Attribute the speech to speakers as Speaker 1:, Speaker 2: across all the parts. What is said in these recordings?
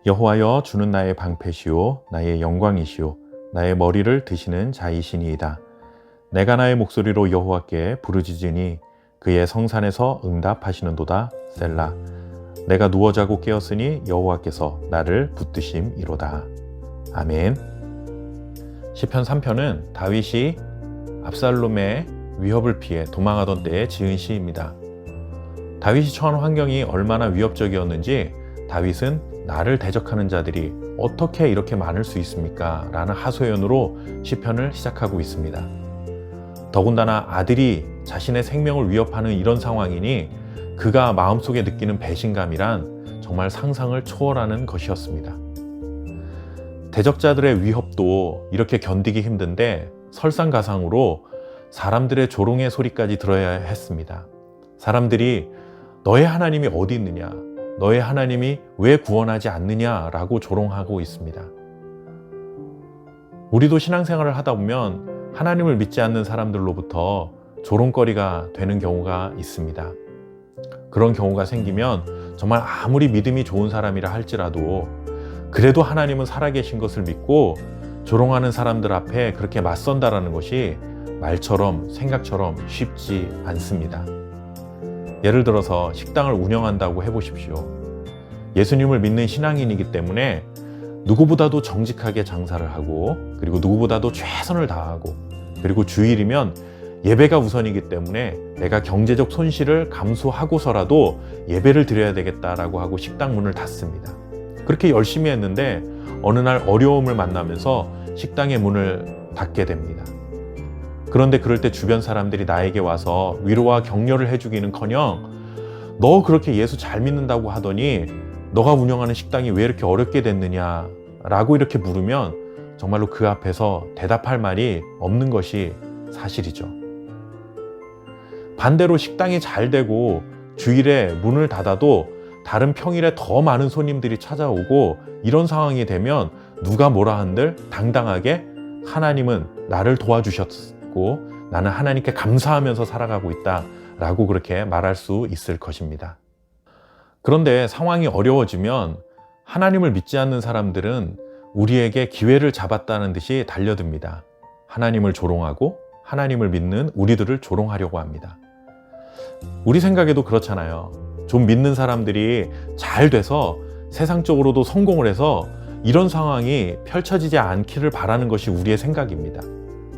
Speaker 1: 여호와여, 주는 나의 방패시오 나의 영광이시오 나의 머리를 드시는 자이시니이다. 내가 나의 목소리로 여호와께 부르짖으니 그의 성산에서 응답하시는도다. 셀라. 내가 누워 자고 깨었으니 여호와께서 나를 붙드심이로다. 아멘. 시편 3편은 다윗이 압살롬의 위협을 피해 도망하던 때에 지은 시입니다. 다윗이 처한 환경이 얼마나 위협적이었는지 다윗은 나를 대적하는 자들이 어떻게 이렇게 많을 수 있습니까? 라는 하소연으로 시편을 시작하고 있습니다. 더군다나 아들이 자신의 생명을 위협하는 이런 상황이니 그가 마음속에 느끼는 배신감이란 정말 상상을 초월하는 것이었습니다. 대적자들의 위협도 이렇게 견디기 힘든데 설상가상으로 사람들의 조롱의 소리까지 들어야 했습니다. 사람들이 너의 하나님이 어디 있느냐? 너의 하나님이 왜 구원하지 않느냐라고 조롱하고 있습니다. 우리도 신앙생활을 하다 보면 하나님을 믿지 않는 사람들로부터 조롱거리가 되는 경우가 있습니다. 그런 경우가 생기면 정말 아무리 믿음이 좋은 사람이라 할지라도 그래도 하나님은 살아계신 것을 믿고 조롱하는 사람들 앞에 그렇게 맞선다라는 것이 말처럼 생각처럼 쉽지 않습니다. 예를 들어서 식당을 운영한다고 해보십시오. 예수님을 믿는 신앙인이기 때문에 누구보다도 정직하게 장사를 하고 그리고 누구보다도 최선을 다하고 그리고 주일이면 예배가 우선이기 때문에 내가 경제적 손실을 감수하고서라도 예배를 드려야 되겠다라고 하고 식당 문을 닫습니다. 그렇게 열심히 했는데 어느 날 어려움을 만나면서 식당의 문을 닫게 됩니다. 그런데 그럴 때 주변 사람들이 나에게 와서 위로와 격려를 해주기는커녕 너 그렇게 예수 잘 믿는다고 하더니 너가 운영하는 식당이 왜 이렇게 어렵게 됐느냐 라고 이렇게 물으면 정말로 그 앞에서 대답할 말이 없는 것이 사실이죠. 반대로 식당이 잘 되고 주일에 문을 닫아도 다른 평일에 더 많은 손님들이 찾아오고 이런 상황이 되면 누가 뭐라 한들 당당하게 하나님은 나를 도와주셨고 나는 하나님께 감사하면서 살아가고 있다 라고 그렇게 말할 수 있을 것입니다. 그런데 상황이 어려워지면 하나님을 믿지 않는 사람들은 우리에게 기회를 잡았다는 듯이 달려듭니다. 하나님을 조롱하고 하나님을 믿는 우리들을 조롱하려고 합니다. 우리 생각에도 그렇잖아요. 좀 믿는 사람들이 잘 돼서 세상적으로도 성공을 해서 이런 상황이 펼쳐지지 않기를 바라는 것이 우리의 생각입니다.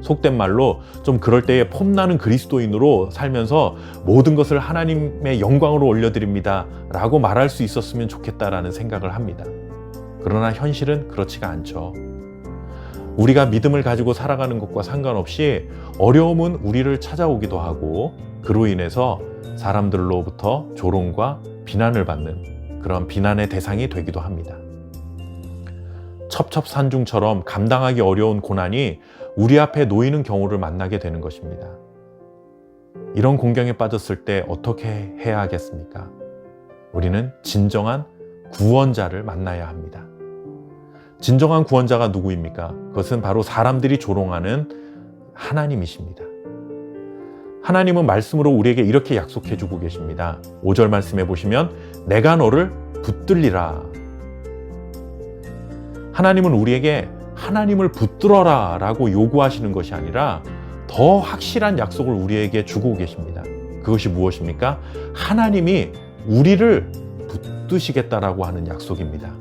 Speaker 1: 속된 말로 좀 그럴 때에 폼나는 그리스도인으로 살면서 모든 것을 하나님의 영광으로 올려드립니다 라고 말할 수 있었으면 좋겠다라는 생각을 합니다. 그러나 현실은 그렇지가 않죠. 우리가 믿음을 가지고 살아가는 것과 상관없이 어려움은 우리를 찾아오기도 하고 그로 인해서 사람들로부터 조롱과 비난을 받는 그런 비난의 대상이 되기도 합니다. 첩첩산중처럼 감당하기 어려운 고난이 우리 앞에 놓이는 경우를 만나게 되는 것입니다. 이런 공경에 빠졌을 때 어떻게 해야 하겠습니까? 우리는 진정한 구원자를 만나야 합니다. 진정한 구원자가 누구입니까? 그것은 바로 사람들이 조롱하는 하나님이십니다. 하나님은 말씀으로 우리에게 이렇게 약속해 주고 계십니다. 5절 말씀해 보시면 내가 너를 붙들리라. 하나님은 우리에게 하나님을 붙들어라 라고 요구하시는 것이 아니라 더 확실한 약속을 우리에게 주고 계십니다. 그것이 무엇입니까? 하나님이 우리를 붙드시겠다라고 하는 약속입니다.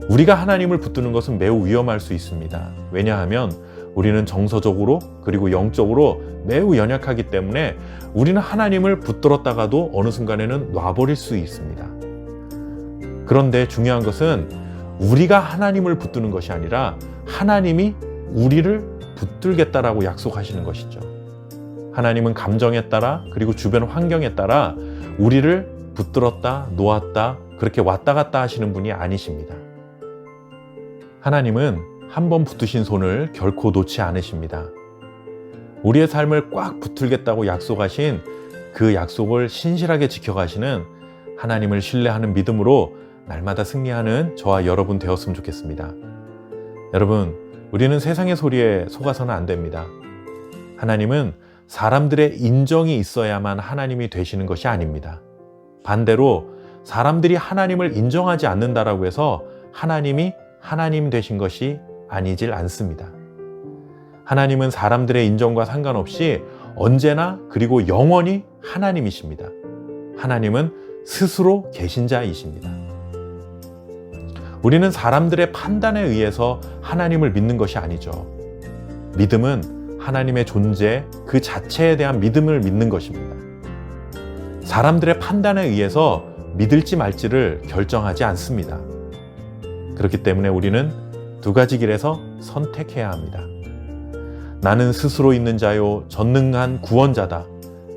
Speaker 1: 우리가 하나님을 붙드는 것은 매우 위험할 수 있습니다. 왜냐하면 우리는 정서적으로 그리고 영적으로 매우 연약하기 때문에 우리는 하나님을 붙들었다가도 어느 순간에는 놔버릴 수 있습니다. 그런데 중요한 것은 우리가 하나님을 붙드는 것이 아니라 하나님이 우리를 붙들겠다라고 약속하시는 것이죠. 하나님은 감정에 따라 그리고 주변 환경에 따라 우리를 붙들었다 놓았다 그렇게 왔다 갔다 하시는 분이 아니십니다. 하나님은 한 번 붙드신 손을 결코 놓지 않으십니다. 우리의 삶을 꽉 붙들겠다고 약속하신 그 약속을 신실하게 지켜가시는 하나님을 신뢰하는 믿음으로 날마다 승리하는 저와 여러분 되었으면 좋겠습니다. 여러분, 우리는 세상의 소리에 속아서는 안 됩니다. 하나님은 사람들의 인정이 있어야만 하나님이 되시는 것이 아닙니다. 반대로 사람들이 하나님을 인정하지 않는다라고 해서 하나님이 하나님 되신 것이 아니질 않습니다. 하나님은 사람들의 인정과 상관없이 언제나 그리고 영원히 하나님이십니다. 하나님은 스스로 계신 자이십니다. 우리는 사람들의 판단에 의해서 하나님을 믿는 것이 아니죠. 믿음은 하나님의 존재 그 자체에 대한 믿음을 믿는 것입니다. 사람들의 판단에 의해서 믿을지 말지를 결정하지 않습니다. 그렇기 때문에 우리는 두 가지 길에서 선택해야 합니다. 나는 스스로 있는 자요 전능한 구원자다.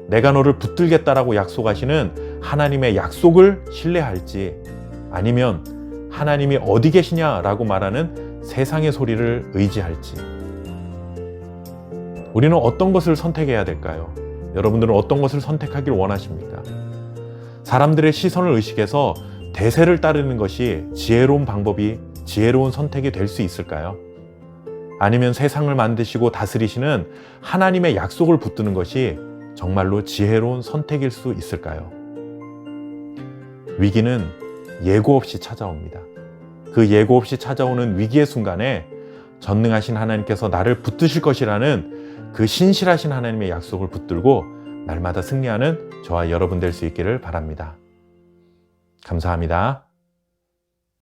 Speaker 1: 내가 너를 붙들겠다라고 약속하시는 하나님의 약속을 신뢰할지, 아니면 하나님이 어디 계시냐라고 말하는 세상의 소리를 의지할지. 우리는 어떤 것을 선택해야 될까요? 여러분들은 어떤 것을 선택하길 원하십니까? 사람들의 시선을 의식해서 대세를 따르는 것이 지혜로운 방법이, 지혜로운 선택이 될 수 있을까요? 아니면 세상을 만드시고 다스리시는 하나님의 약속을 붙드는 것이 정말로 지혜로운 선택일 수 있을까요? 위기는 예고 없이 찾아옵니다. 그 예고 없이 찾아오는 위기의 순간에 전능하신 하나님께서 나를 붙드실 것이라는 그 신실하신 하나님의 약속을 붙들고 날마다 승리하는 저와 여러분 될 수 있기를 바랍니다. 감사합니다.